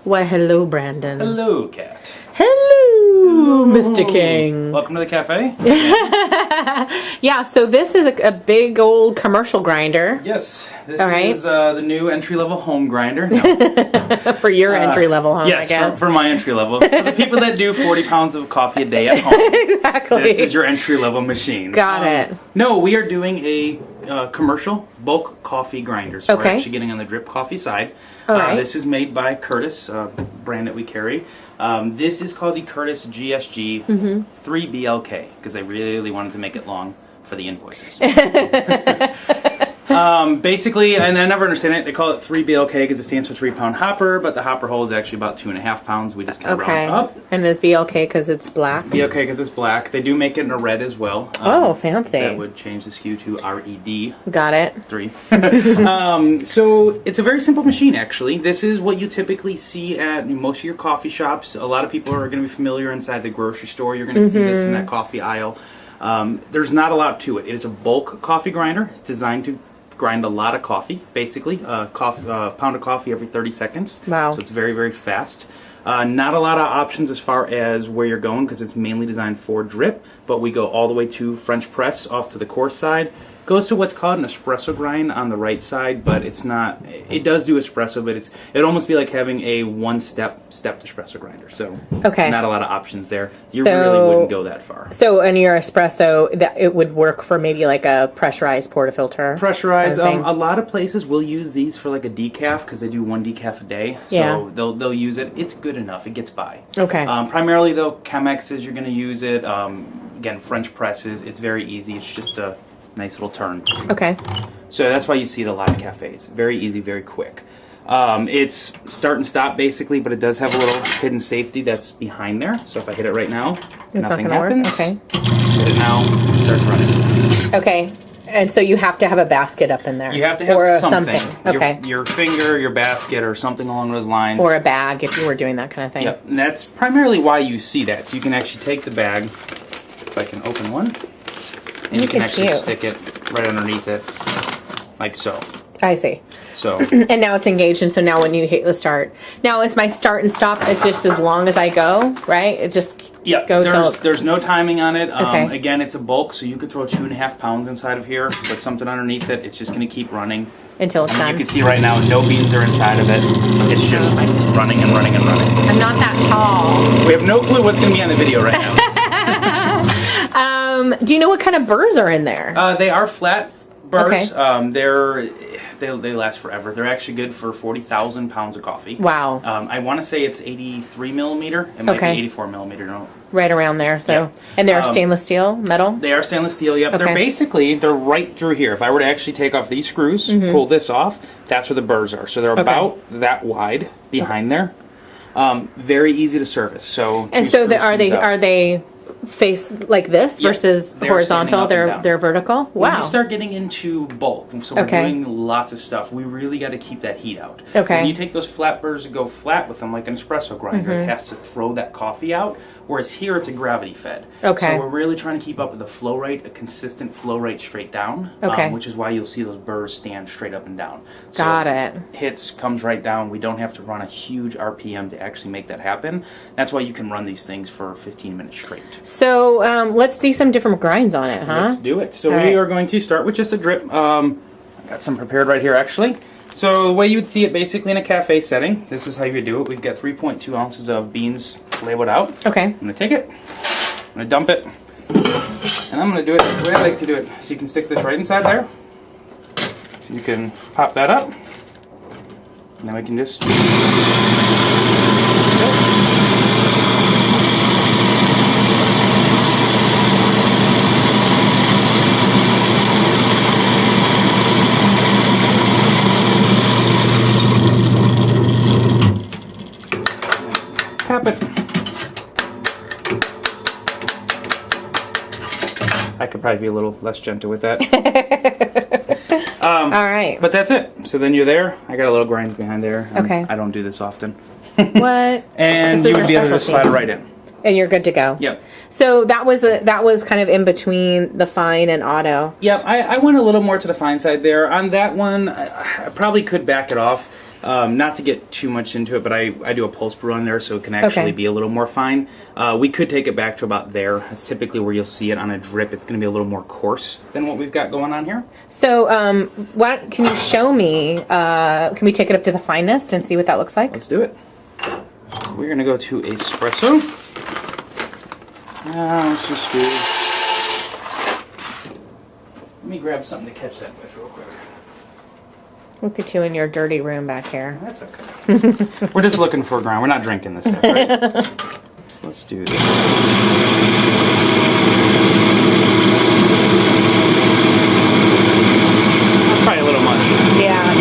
Why, hello, Brandon. Hello, Kat. Hello, Mr. King. Welcome to the cafe. Yeah, so this is a big old commercial grinder. Yes, this is the new entry-level home grinder. No. For your entry-level home, yes, I guess. for my entry-level. For the people that do 40 pounds of coffee a day at home. Exactly. This is your entry-level machine. Got it. No, we are doing a commercial bulk coffee grinder. So we're actually getting on the drip coffee side. This is made by Curtis, brand that we carry. This is called the Curtis GSG 3BLK because they really wanted to make it long for the invoices. Basically, and I never understand it, they call it 3BLK because it stands for 3-pound hopper, but the hopper hole is actually about 2.5 pounds. We just kind of round it up. And it's BLK because it's black? BLK because it's black. They do make it in a red as well. Oh, fancy. That would change the SKU to RED. Got it. 3. So it's a very simple machine, actually. This is what you typically see at most of your coffee shops. A lot of people are going to be familiar inside the grocery store. You're going to see this in that coffee aisle. There's not a lot to it. It is a bulk coffee grinder. It's designed to grind a lot of coffee, basically. Pound of coffee every 30 seconds. Wow. So it's very, very fast. Not a lot of options as far as where you're going because it's mainly designed for drip, but we go all the way to French press off to the coarse side. Goes to what's called an espresso grind on the right side, but it's not, it does do espresso, but it'd almost be like having a one-step espresso grinder. So not a lot of options there. You really wouldn't go that far. So in your espresso, it would work for maybe like a pressurized portafilter? Pressurized. A lot of places will use these for like a decaf because they do 1 decaf a day. So they'll use it. It's good enough. It gets by. Okay. Primarily though, Chemexes, you're going to use it. Again, French presses. It's very easy. It's just a nice little turn. Okay. So that's why you see it a lot of cafes. Very easy, very quick. It's start and stop basically, but it does have a little hidden safety that's behind there. So if I hit it right now, nothing happens. Okay. Hit it now, it starts running. Okay. And so you have to have a basket up in there. You have to have something. Okay. Your finger, your basket, or something along those lines. Or a bag if you were doing that kind of thing. Yep. And that's primarily why you see that. So you can actually take the bag, if I can open one. And you can actually stick it right underneath it, like so. I see. So. And now it's engaged, and so now when you hit the start. Now is my start and stop, it's just as long as I go, right? It just goes there's no timing on it. Again, it's a bulk, so you could throw 2.5 pounds inside of here, put something underneath it. It's just going to keep running. Until it's done. You can see right now, no beans are inside of it. It's just like running and running and running. I'm not that tall. We have no clue what's going to be on the video right now. Do you know what kind of burrs are in there? They are flat burrs. Okay. They last forever. They're actually good for 40,000 pounds of coffee. Wow. I want to say it's 83 millimeter. It might be 84 millimeter. No. Right around there. So, yeah. And they're stainless steel, metal? They are stainless steel, yep. Okay. They're right through here. If I were to actually take off these screws, pull this off, that's where the burrs are. So they're about that wide behind there. Very easy to service. So and so are they face like this versus horizontal? They're vertical. Wow. When you start getting into bulk, so we're doing lots of stuff, we really got to keep that heat out. Okay. When you take those flat burrs and go flat with them like an espresso grinder, it has to throw that coffee out. Whereas here it's a gravity fed. Okay. So we're really trying to keep up with the flow rate, a consistent flow rate straight down. Okay. Which is why you'll see those burrs stand straight up and down. So got it. Hits comes right down. We don't have to run a huge RPM to actually make that happen. That's why you can run these things for 15 minutes straight. So let's see some different grinds on it, huh? Let's do it. So we are going to start with just a drip. I got some prepared right here actually. So the way you would see it basically in a cafe setting, this is how you do it. We've got 3.2 ounces of beans labeled out. Okay. I'm going to take it, I'm going to dump it, and I'm going to do it the way I like to do it. So you can stick this right inside there. You can pop that up, and then we can just... tap it. I could probably be a little less gentle with that. All right. But that's it. So then you're there. I got a little grinds behind there. Okay. I don't do this often. What? And you would be able to slide it right in. And you're good to go. Yep. So that was kind of in between the fine and auto. Yep. I went a little more to the fine side there. On that one, I probably could back it off. Not to get too much into it, but I do a pulse brew on there, so it can actually be a little more fine. We could take it back to about there. That's typically where you'll see it on a drip. It's going to be a little more coarse than what we've got going on here. So, can you show me? Can we take it up to the finest and see what that looks like? Let's do it. We're going to go to espresso. Let's just do. Let me grab something to catch that with real quick. Look at you in your dirty room back here. That's okay. We're just looking for a grind. We're not drinking this stuff, right? So let's do this. Probably a little much. Yeah.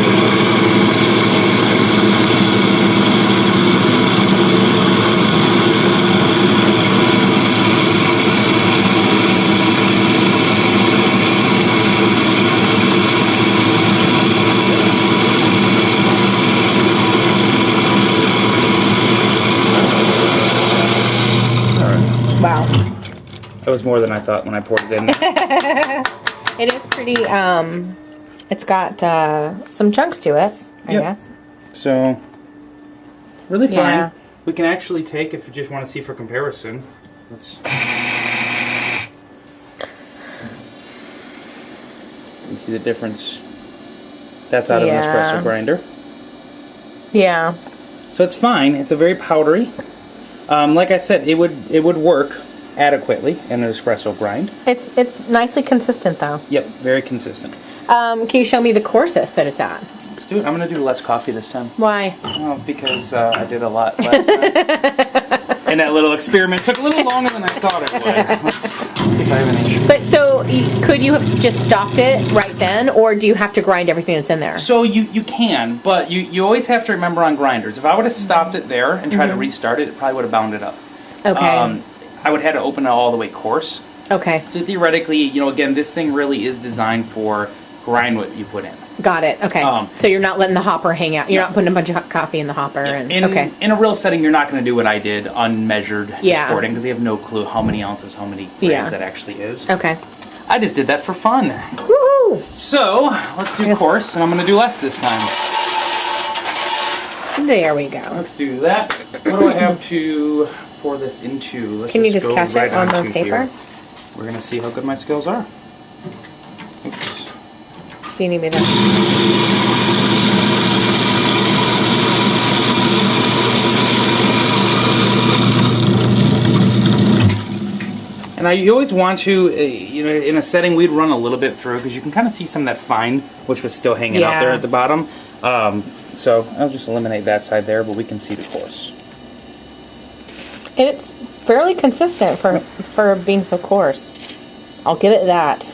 Wow. That was more than I thought when I poured it in. It is pretty, it's got some chunks to it, I guess. So, really fine. We can actually take, if you just want to see for comparison, let's... You see the difference? That's out of an espresso grinder. Yeah. So it's fine. It's a very powdery. Like I said, it would work adequately in an espresso grind. It's nicely consistent though. Yep, very consistent. Can you show me the coarsest that it's at? Let's do it. I'm going to do less coffee this time. Why? Oh, because I did a lot last time. And that little experiment took a little longer than I thought it would. Let's see if I have any. But so, could you have just stopped it right then, or do you have to grind everything that's in there? So you can, but you always have to remember on grinders. If I would have stopped it there and tried to restart it, it probably would have bound it up. Okay. I would have had to open it all the way coarse. Okay. So theoretically, again, this thing really is designed for grind what you put in. Got it. Okay. So you're not letting the hopper hang out. You're not putting a bunch of coffee in the hopper. Yeah. In a real setting, you're not going to do what I did, unmeasured pouring, because you have no clue how many ounces, how many grams that actually is. Okay. I just did that for fun. Woohoo! So let's do coarse, and I'm going to do less this time. There we go. Let's do that. What do I have to pour this into? Can you just catch it on the paper? Here. We're going to see how good my skills are. Oops. Do you need me to? And you always want to, in a setting, we'd run a little bit through because you can kind of see some of that fine, which was still hanging out there at the bottom. So I'll just eliminate that side there, but we can see the coarse. And it's fairly consistent for being so coarse. I'll give it that.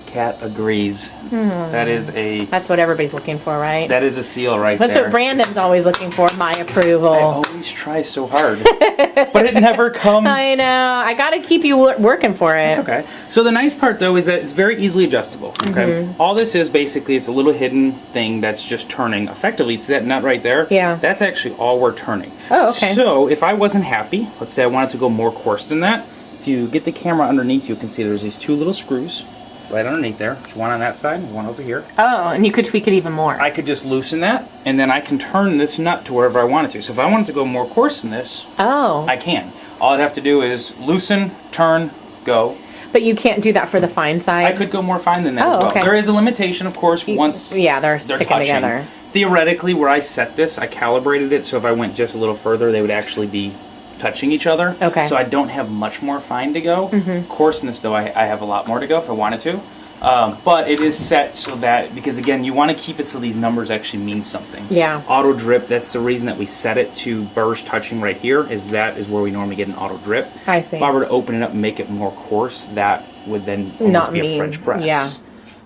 Kat agrees. That's what everybody's looking for, right? That is a seal right there. That's what Brandon's always looking for, my approval. I always try so hard, but it never comes. I know. I got to keep you working for it. It's okay. So the nice part, though, is that it's very easily adjustable. Okay. All this is basically, it's a little hidden thing that's just turning effectively. See that nut right there? Yeah. That's actually all we're turning. Oh, okay. So if I wasn't happy, let's say I wanted to go more coarse than that, if you get the camera underneath, you can see there's these two little screws right underneath there. There's one on that side, one over here. Oh, and you could tweak it even more. I could just loosen that, and then I can turn this nut to wherever I wanted to. So if I wanted to go more coarse than this, I can. All I'd have to do is loosen, turn, go. But you can't do that for the fine side? I could go more fine than that as well. Okay. There is a limitation, of course, once they're sticking touching. together. Theoretically, where I set this, I calibrated it, so if I went just a little further, they would actually be touching each other. Okay. So I don't have much more fine to go. Coarseness, though, I have a lot more to go if I wanted to. But it is set so that, because again, you want to keep it so these numbers actually mean something. Yeah. Auto drip, that's the reason that we set it to burrs touching right here, that is where we normally get an auto drip. I see. If I were to open it up and make it more coarse, that would then almost be a French press. Yeah.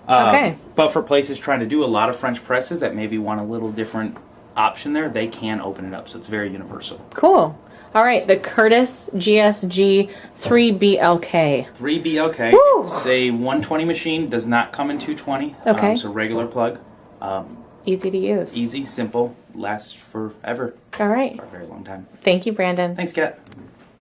Okay. But for places trying to do a lot of French presses that maybe want a little different option there, they can open it up, so it's very universal. Cool. All right, the Curtis GSG 3BLK. 3BLK. Woo! It's a 120 machine, does not come in 220. Okay. So regular plug. Easy to use. Easy, simple, lasts forever. All right. For a very long time. Thank you, Brandon. Thanks, Kat.